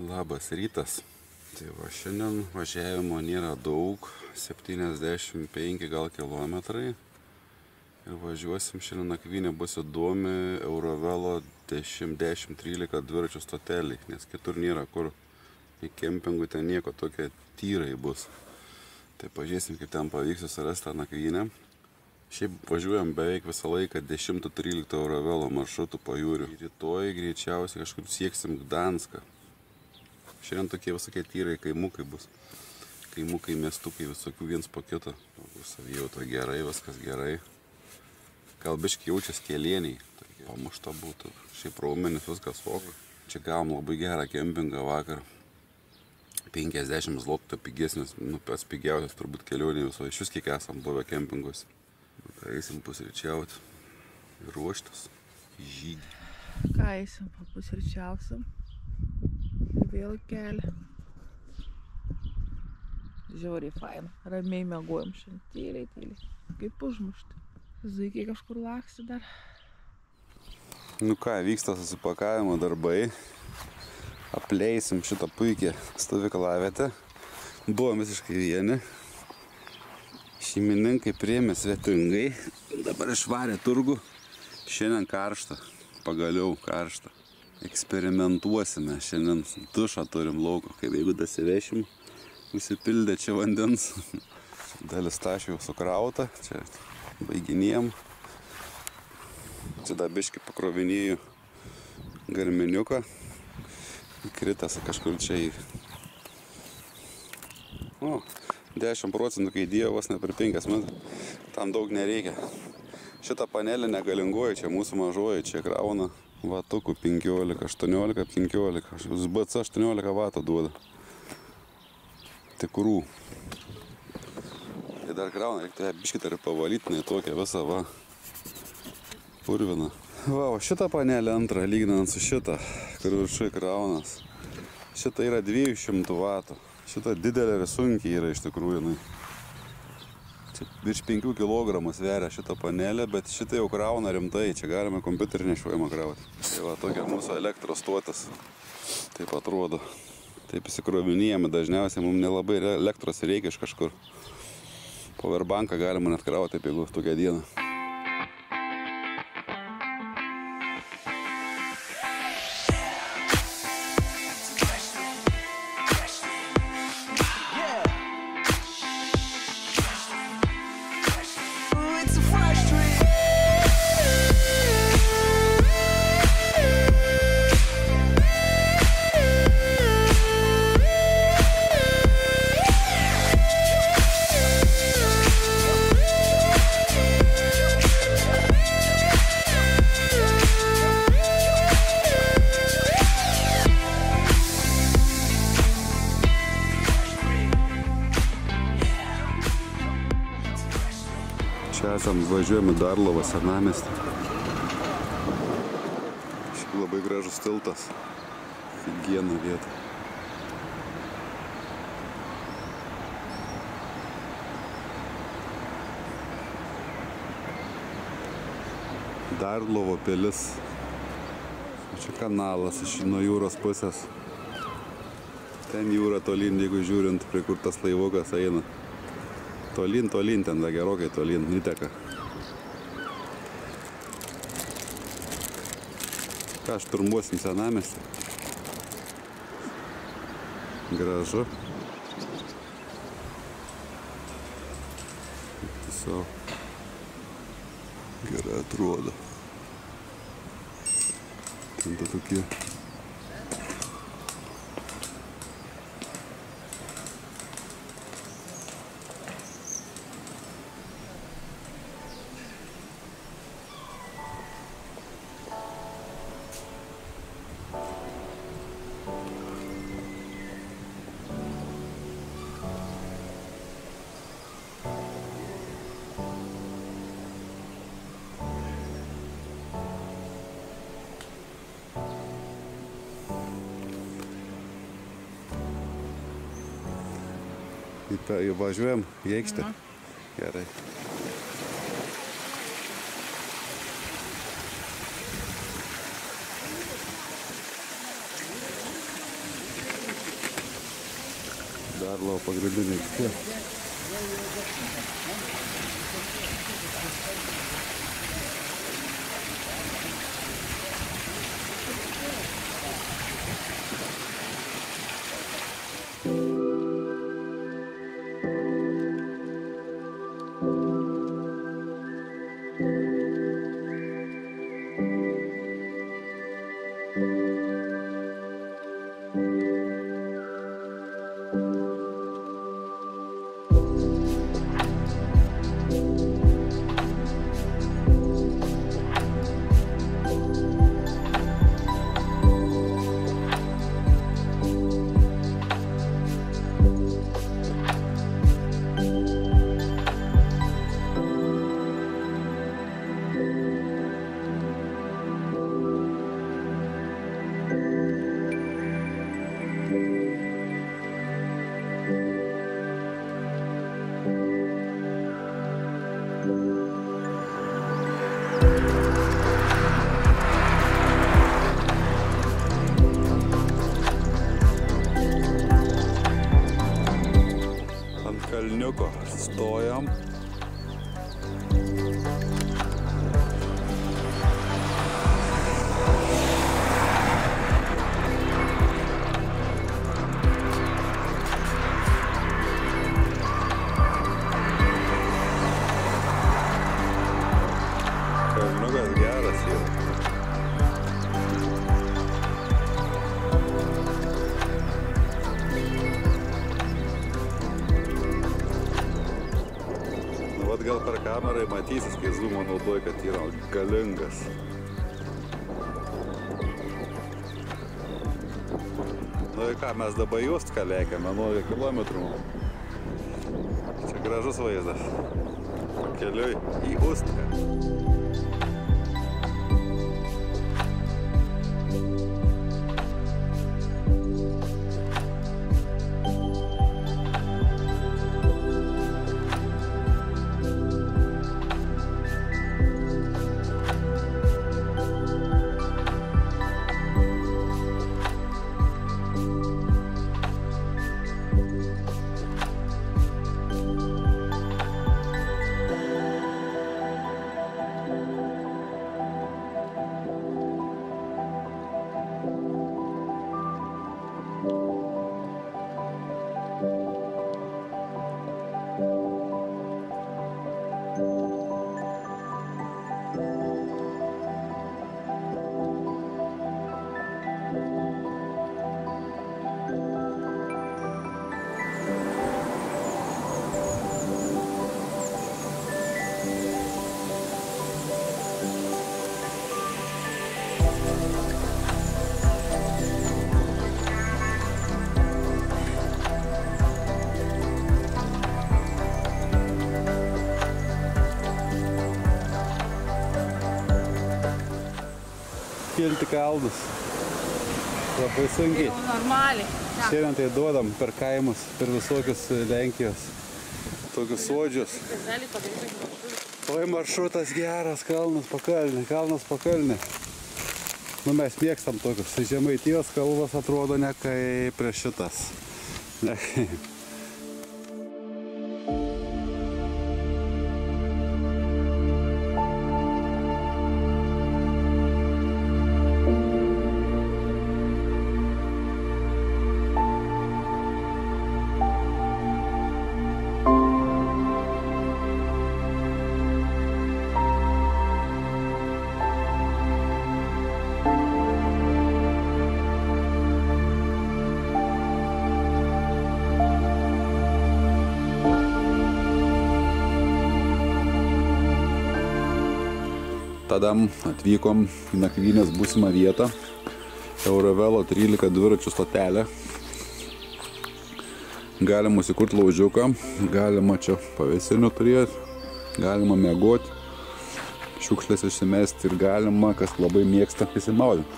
Labas rytas. Tai va, šiandien važiavimo nėra daug, 75 gal kilometrai. Ir važiuosim šiandien nakvynė bus įdomi Eurovelo 10-13 dviračių stotelį, nes kitur nėra kur. Į kempingų ten nieko, tokie tyrai bus. Tai pažiūrėsim, kaip ten pavyks susirasti tą nakvynę. Šiaip važiuojam beveik visą laiką 10-13 Eurovelo maršrutų pajūriu. Rytoj greičiausiai kažkur sieksim Gdanską. Šiandien tokie visokie tyrai kaimukai bus. Kaimukai, miestukai, visokių viens po kito. Savijauta gerai, viskas gerai. Gal biškai jaučias kėlieniai. Pamušta būtų. Šiaip raumenis viskas ok. Čia gavom labai gerą kempingą vakar. 50 zlotų pigesnis, pats pigiausias turbūt kelionė viso. Iš vis kiek esam buvę kempinguose. Eisim pusryčiauti ir ruoštis į žygį. Ką eisim, papusryčiausim. Ir vėl kelią. Žiauriai faina. Ramiai miegojom šiandien. Tyliai. Kaip užmušti. Zuikiai kažkur laksi dar. Nu ką, vyksta susipakavimo darbai. Apleisim šitą puikią stovyklavietę. Buvom visiškai vieni. Šeimininkai priėmė svetingai. Dabar išvarė turgų. Šiandien karšta. Pagaliau karšta. Eksperimentuosime. Šiandien dušą turim lauko. Kaip jeigu dasivešim, užsipildė čia vandens. Dalis tašių jau sukrauta. Čia baiginėjom. Čia dar biškį pakrovinėjau garminiuką. Kritas kažkur čia į 10 procentų, kai įdėjo vos ne per 5 metrų. Tam daug nereikia. Šitą panelį negalinguoju, čia mūsų mažoji, čia krauna vatukų 15, 18, 15. BC 18 vatų duoda. Tikrų. Tai dar krauna, reikia biškį dar pavalyti, ne tokią visą va. Purviną. Va, o šitą panelį antrą, lyginant su šitą, kur viršui kraunas. Šitą yra 200 vatų. Šitą didelė ir sunkiai yra iš tikrųjų. Čia virš 5 kg sveria šitą panelę, bet šitą jau krauna rimtai. Čia galime kompiuterį nešiojimą krauti. Tai va, tokia mūsų elektros stotis. Taip atrodo. Taip įsikrovinėjame. Dažniausiai mums nelabai elektros reikia iš kažkur. Powerbanką galima net krauti, taip jeigu tokią dieną. Čia esam važiuojame Darlovo senamiestį. Šiaip labai gražus tiltas. Higiena vieta. Darlovo pilis. Čia kanalas iš nuo jūros pusės. Ten jūra tolyn, jeigu žiūrint, prie kur tas laivukas eina. Tolyn, ten da gerokai tolyn, įteka. Ką, šturmuosim senamiestį. Gražu. Tiesiog gerai atrodo. Ten da tokie. Važiuojam į aikštę. Gerai. Karlovo pagrindinė aikštė. Kalniuko stojam. Kalniukas geras jau. Gal per kamerą matysis, kai zoomą naudoju, kad yra galingas. Nu ir ką, mes dabar Ustką lėkiame 11 kilometrų. Čia gražus vaizdas. Pakeliui į Ustką. Kilti kalnus. Labai sunkiai. Normaliai. Šiandien tai duodam per kaimus, per visokius Lenkijos tokius sodžius. Oi, maršrutas geras, kalnas pakalnė. Nu, mes mėgstam tokius. Žemaitijos kalvas atrodo ne kaip prie šitas. Tada atvykom į nakvynės būsimą vietą, Eurovelo 13 dviračių stotelę. Galima įsikurti laužiuką, galima čia pavėsinių turėti, galima miegoti, šiukšlės išsimesti ir galima, kas labai mėgsta, įsimaudyti.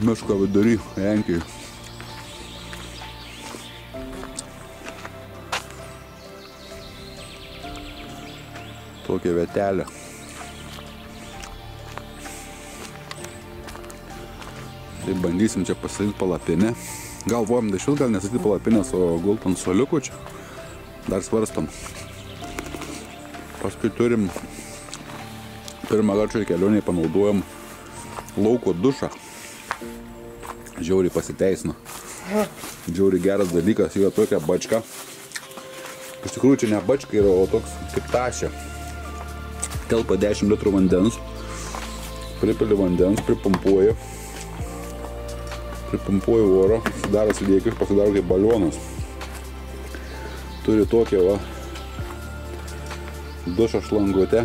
Miško vidury Lenkijoj. Tokia vietelė. Tai bandysim čia pasidaryti palapinę. Galvojam, dešvil gal nestatyti palapinės, o gult ant soliukų čia. Dar svarstam. Paskui turim pirmą kartą kelionėje panaudojom lauko dušą. Žiauriai pasiteisino. Žiauriai geras dalykas, jo tokia bačka. Iš tikrųjų čia ne bačka yra, o toks kaip tašė. Telpa 10 litrų vandens. Pripili vandens, pripumpuoji oro, pasidaro slėgis, pasidaro kaip balionas. Turi tokią va dušą šlangutę.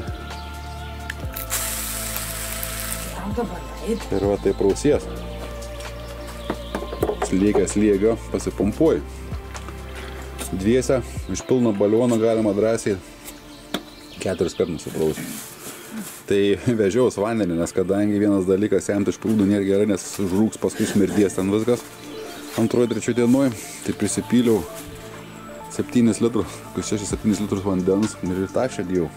Ir va taip prausies. Slėgio pasipumpuoji. Dviese iš pilno baliono galima drąsiai 4 kartus nusiprausti. Tai vežiaus vandenį, nes kadangi vienas dalykas semti iš prūdų nėra gerai, nes žrūks paskui smirdės ten viskas. 2-3 dienoj, tai prisipyliau 7 litrus, 6-7 litrus vandens ir tašę dėjau.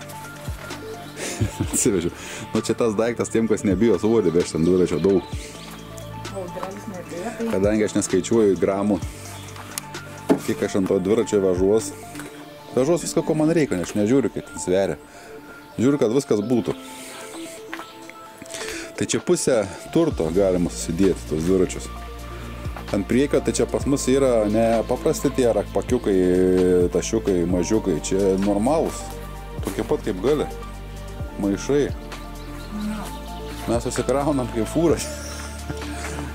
Atsivežiau. Nu čia tas daiktas tiem, kas nebijo svorį vežti ant dviračio daug. Kadangi aš neskaičiuoju gramų, kiek aš ant to dviračio vežuos viską, ko man reikia, nes aš nežiūriu, kiek tai sveria. Žiūriu, kad viskas būtų. Tai čia pusę turto galima susidėti tos dviračius. Ant priekio, tai čia pas mus yra ne paprasti tie rakpakiukai, tašiukai, mažiukai. Čia normalūs. Tokie pat kaip gali. Maišai. Mes susikraunam kaip fūras.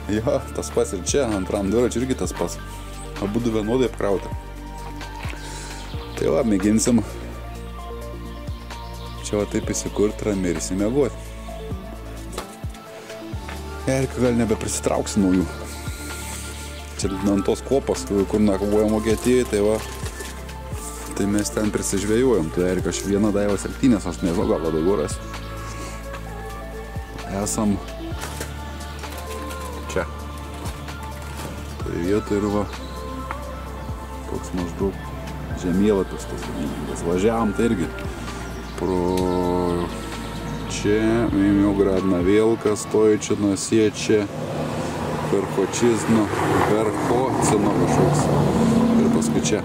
Jo, tas pats ir čia, antram dviračiu irgi tas pats. Abudu vienodai apkrauti. Tai va, mėginsim čia va taip įsikurti ramiai ir įsimiegoti. Erika gal nebeprisitrauksi naujų. Čia ant tos kopos, kur nakvojam Vokietijai, tai va, tai mes ten prisižvėjuojam. Tai Erika aš vieną daiva 7, aš nežinau, gal daugiau rasiu. Esam čia. Tai vietoj ir va, toks maždaug žemėlapis tas vadingas. Važiavom tai irgi pro čia, Mimiogradna Velka, Nosečia, Verhočizno kažkoks. Ir paskui čia.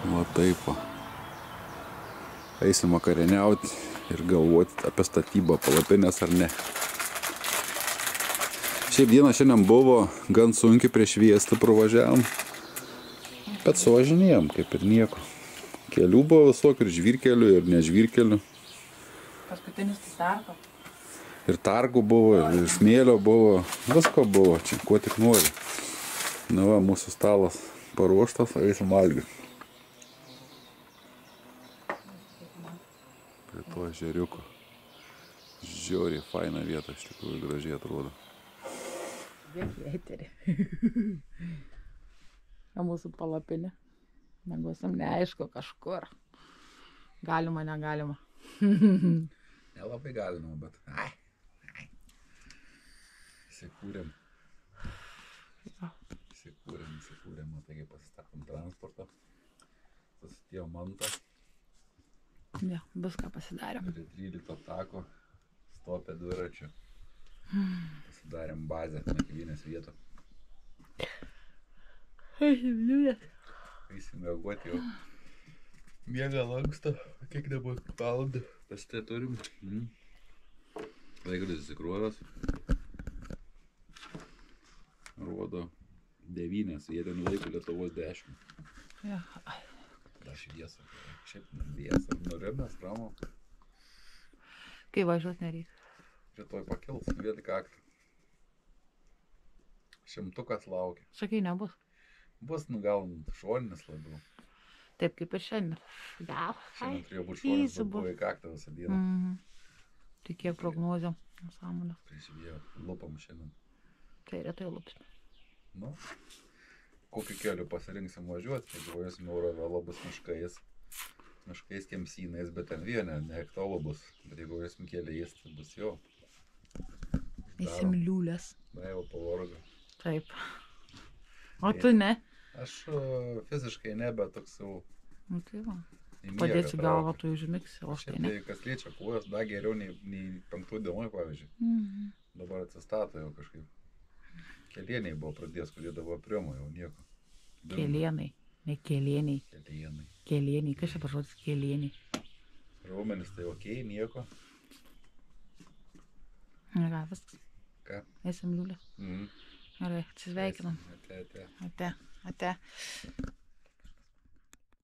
Va taip va. Eisim vakarieniauti ir galvoti apie statybą palapinės ar ne. Šiaip diena šiandien buvo gan sunkiai prieš šviestą pravažiavom, bet suvažinėjom kaip ir nieko. Kelių buvo visokių, ir žvyrkelių, ir nežvyrkelių. Paskutinis tai tarko. Ir tarkų buvo, ir smėlio buvo, visko buvo, čia kuo tik nori. Na va, mūsų stalas paruoštas, eisim valgyti. Prie to ežeriuko. Žiauriai faina vieta, iš tikrųjų gražiai atrodo. Eterį. O mūsų palapinė. Mėgosim neaišku kažkur. Galima, negalima. Nelabai galima, bet įsikūrėm. Taigi pasistatom transportą. Pasitėjom mantą. Ne, viską pasidarėm. Prie 13 tako stopė dviračių. Pasidarėm bazę nakvynės vietą. Eisim reaguoti jau. Miega lanksto, kiek dabar valandų. Pas tai turim. Laikrodis įsikrovęs. Rodo 9, vietinių laikų Lietuvos 10. Ja. Dar šviesa. Šiaip vėsa. Nurimęs, ramu. Kai važiuot nereikia. Rytoj pakils, vėl kaktą. 100 laukia. Sakai, nebus. Bus, gal šoninis labiau. Taip kaip ir šiandien. Gal. Šiandien turėjo būti šoninis, bet buvo į kaktą visą dieną. Tai kiek prognozių, nesąmonės. Prisidėjo, lupam šiandien. Tai retai lupsim. Nu, kokį kelių pasirinksim važiuoti, jeigu važiuosim Eurovelo bus miškais kemsynais, bet ten vienė, ne hektolo bus. Bet jeigu važiuosim keliais, tai bus jau. Eisim liūlės. Na jau pavargo. Taip. O tu ne? Aš fiziškai ne, bet toks jau... Nu tai va. padėti galvą, tu užmigsi, o štai ne. Tai kas liečia kojas, dar geriau nei 5 dienoj, pavyzdžiui. Dabar atsistato jau kažkaip. Kelieniai buvo pradėjęs, kurie dabar priemo jau nieko. Kelienai, ne kelieniai. Kelieniai, kas čia pažodis kelieniai? Raumenis tai okei, nieko. Ką, viskas. Ką? Esam Liulė. Gerai, atsisveikinam. Ate. Ate.